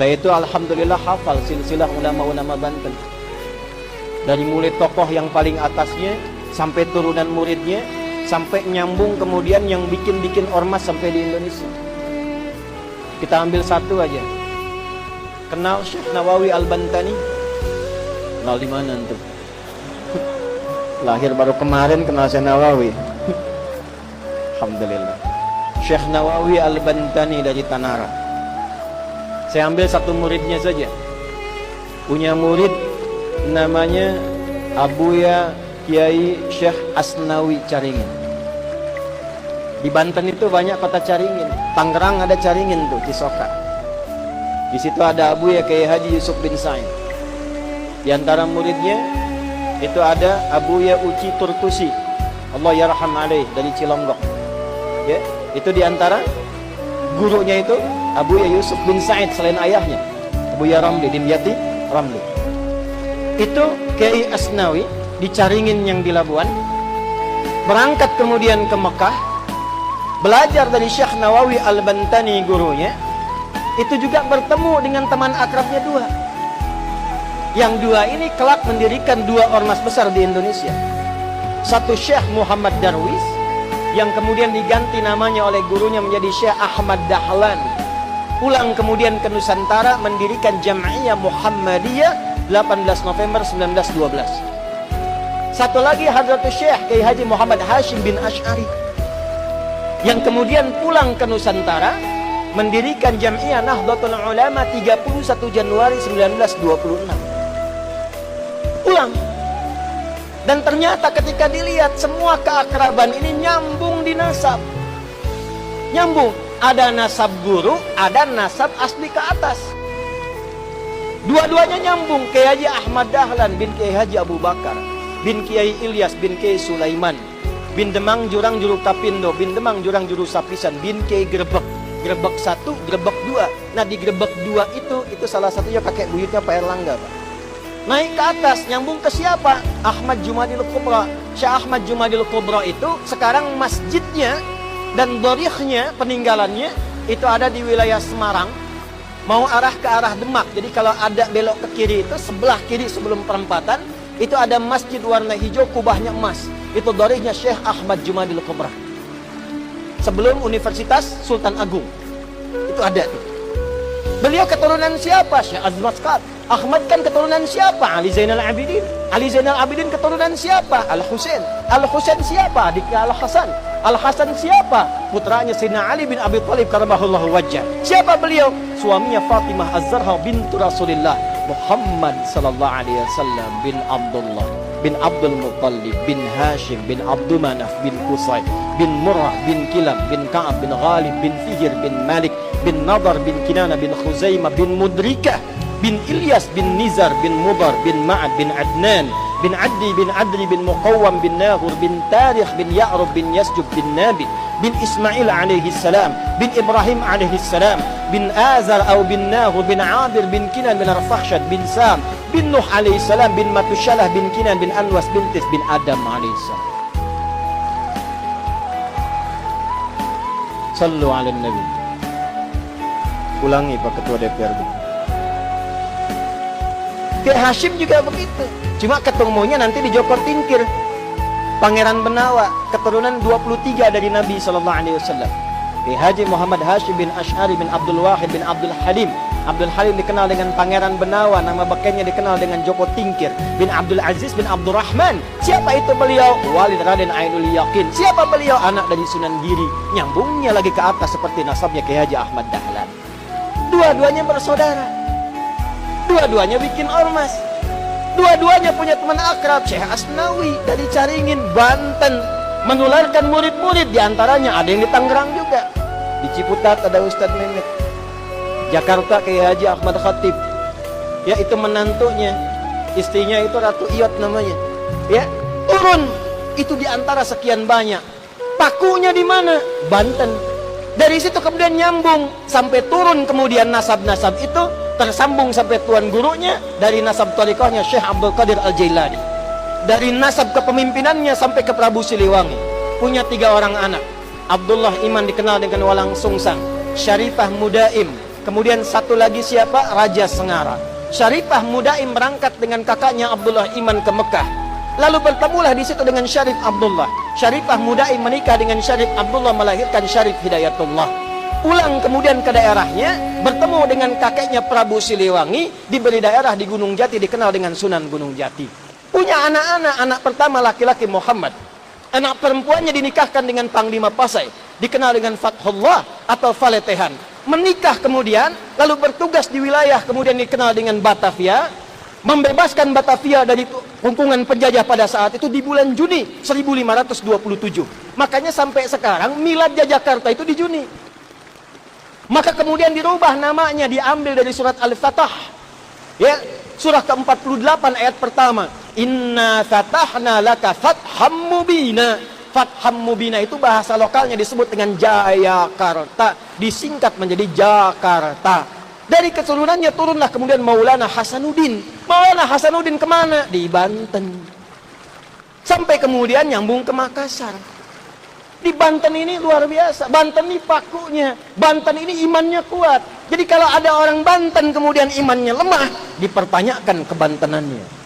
Saya itu alhamdulillah hafal silsilah ulama-ulama Banten. Dari mulai tokoh yang paling atasnya sampai turunan muridnya, sampai nyambung kemudian yang bikin ormas sampai di Indonesia. Kita ambil satu aja. Kenal Syekh Nawawi Al-Bantani? Kenal di mana tuh? Lahir baru kemarin kenal Syekh Nawawi. Alhamdulillah. Syekh Nawawi Al-Bantani dari Tanara. Saya ambil satu muridnya saja. Punya murid namanya Abuya Kiai Syekh Asnawi Caringin. Di Banten itu banyak kota Caringin. Tangerang ada Caringin tuh, Cisoka. Di situ ada Abuya Kiai Haji Yusuf bin Sa'id. Di antara muridnya itu ada Abuya Uci Turtusi, Allah yarham alaih, dari Cilonggok. Ya, itu di antara gurunya itu Abuya Yusuf bin Sa'id selain ayahnya, Abuya Ramli Dimyati Ramli. Itu Kiai Asnawi di Caringin yang di Labuan. Berangkat kemudian ke Mekah, belajar dari Syekh Nawawi Al-Bantani gurunya. Itu juga bertemu dengan teman akrabnya dua. Yang dua ini kelak mendirikan dua ormas besar di Indonesia. Satu Syekh Muhammad Darwis, yang kemudian diganti namanya oleh gurunya menjadi Syekh Ahmad Dahlan. Pulang kemudian ke Nusantara mendirikan Jam'iyah Muhammadiyah 18 November 1912. Satu lagi Hadratus Syekh Kiai Haji Muhammad Hashim bin Asy'ari, yang kemudian pulang ke Nusantara mendirikan Jam'iyah Nahdlatul Ulama 31 Januari 1926. Pulang. Dan ternyata ketika dilihat semua keakraban ini nyambung di nasab. Nyambung. Ada nasab guru, ada nasab asli ke atas. Dua-duanya nyambung. Kiai Haji Ahmad Dahlan bin Kiai Haji Abu Bakar bin Kiai Ilyas bin Kiai Sulaiman bin Demang Jurang Juru Kapindo bin Demang Jurang Juru Sapisan bin Kiai Grebek. Grebek 1, Grebek 2. Nah di Grebek 2 itu salah satunya kakek buyutnya Pak Erlangga, Pak. Naik ke atas, nyambung ke siapa? Ahmad Jumadil Kubra. Syekh Ahmad Jumadil Kubra itu sekarang masjidnya dan dharikhnya, peninggalannya itu ada di wilayah Semarang, mau arah ke arah Demak. Jadi kalau ada belok ke kiri itu sebelah kiri sebelum perempatan itu ada masjid warna hijau, kubahnya emas. Itu dharikhnya Syekh Ahmad Jumadil Kubra. Sebelum Universitas Sultan Agung itu ada tuh. Beliau keturunan siapa? Syekh Azmat Skat. Ahmad kan keturunan siapa? Ali Zainal Abidin. Ali Zainal Abidin keturunan siapa? Al-Husain. Al-Husain siapa? Adiknya Al-Hasan. Al-Hasan siapa? Putranya Sayyidina Ali bin Abi Thalib karamahullahu wajhah. Siapa beliau? Suaminya Fatimah Az-Zahra bintu Rasulillah Muhammad sallallahu alaihi wasallam bin Abdullah bin Abdul Muttalib bin Hashim bin Abdul Manaf bin Qusay bin Murrah bin Kilab bin Ka'ab bin Ghalib bin Fihir bin Malik bin Nadar bin Kinana bin Khuzaimah bin Mudrikah bin Ilyas bin Nizar bin Mudar bin Ma'ad bin Adnan bin Addi bin Adri bin Muqawwam bin Nahur bin Tarikh bin Ya'rub bin Yasjub bin Nabi bin Ismail alaihi salam bin Ibrahim alaihi salam bin Azar atau bin Nahur bin Abir bin Kinan bin Arfakhshad bin Sam bin Nuh alaihi salam bin Matushalah bin Kinan bin Anwas bin Tis bin Adam alaihi salam. Sallu ala Nabi. Ulangi Pak Ketua DPRD. Kiai Hashim juga begitu. Cuma ketemunya nanti di Jokor Tingkir. Pangeran Benawa, keturunan 23 dari Nabi SAW. Kiai Haji Muhammad Hashim bin Asy'ari bin Abdul Wahid bin Abdul Halim. Abdul Halim dikenal dengan Pangeran Benawa, nama bekennya dikenal dengan Joko Tingkir bin Abdul Aziz bin Abdul Rahman. Siapa itu beliau? Walid Raden Ainul Yakin. Siapa beliau? Anak dari Sunan Giri. Nyambungnya lagi ke atas seperti nasabnya Kiai Haji Ahmad Dahlan. Dua-duanya bersaudara. Dua-duanya bikin ormas. Dua-duanya punya teman akrab, Syekh Asnawi dari Caringin, Banten, menularkan murid-murid. Diantaranya ada yang di Tangerang juga. Di Ciputat ada Ustadz Mehmet. Jakarta Kiai Haji Ahmad Khatib. Ya itu menantunya. Istrinya itu Ratu Iyot namanya. Ya, turun. Itu diantara sekian banyak. Pakunya di mana? Banten. Dari situ kemudian nyambung sampai turun kemudian nasab-nasab itu tersambung sampai tuan gurunya dari nasab thariqahnya Syekh Abdul Qadir Al-Jailani. Dari nasab kepemimpinannya sampai ke Prabu Siliwangi. Punya 3 orang anak. Abdullah Iman dikenal dengan Walang Sungsang, Syarifah Mudaim, Kemudian satu lagi siapa? Raja Sengara. Syarifah Mudaim berangkat dengan kakaknya Abdullah Iman ke Mekah. Lalu bertemulah di situ dengan Syarif Abdullah. Syarifah Mudaim menikah dengan Syarif Abdullah, melahirkan Syarif Hidayatullah. Pulang kemudian ke daerahnya, bertemu dengan kakeknya Prabu Siliwangi, diberi daerah di Gunung Jati, dikenal dengan Sunan Gunung Jati. Punya anak-anak, anak pertama laki-laki Muhammad. Anak perempuannya dinikahkan dengan Panglima Pasai, dikenal dengan Fathullah atau Faletehan. Menikah kemudian, lalu bertugas di wilayah kemudian dikenal dengan Batavia, membebaskan Batavia dari hubungan penjajah pada saat itu di bulan Juni 1527. Makanya sampai sekarang milad Jakarta itu di Juni. Maka kemudian dirubah namanya, diambil dari surat Al-Fatah. Ya, surah ke-48 ayat pertama. Inna fatahna laka fatham mubina. Fatham mubina itu bahasa lokalnya disebut dengan Jayakarta, disingkat menjadi Jakarta. Dari keturunannya turunlah kemudian Maulana Hasanuddin. Maulana Hasanuddin kemana? Di Banten. Sampai kemudian nyambung ke Makassar. Di Banten ini luar biasa. Banten ini pakunya. Banten ini imannya kuat. Jadi kalau ada orang Banten kemudian imannya lemah, dipertanyakan kebantenannya.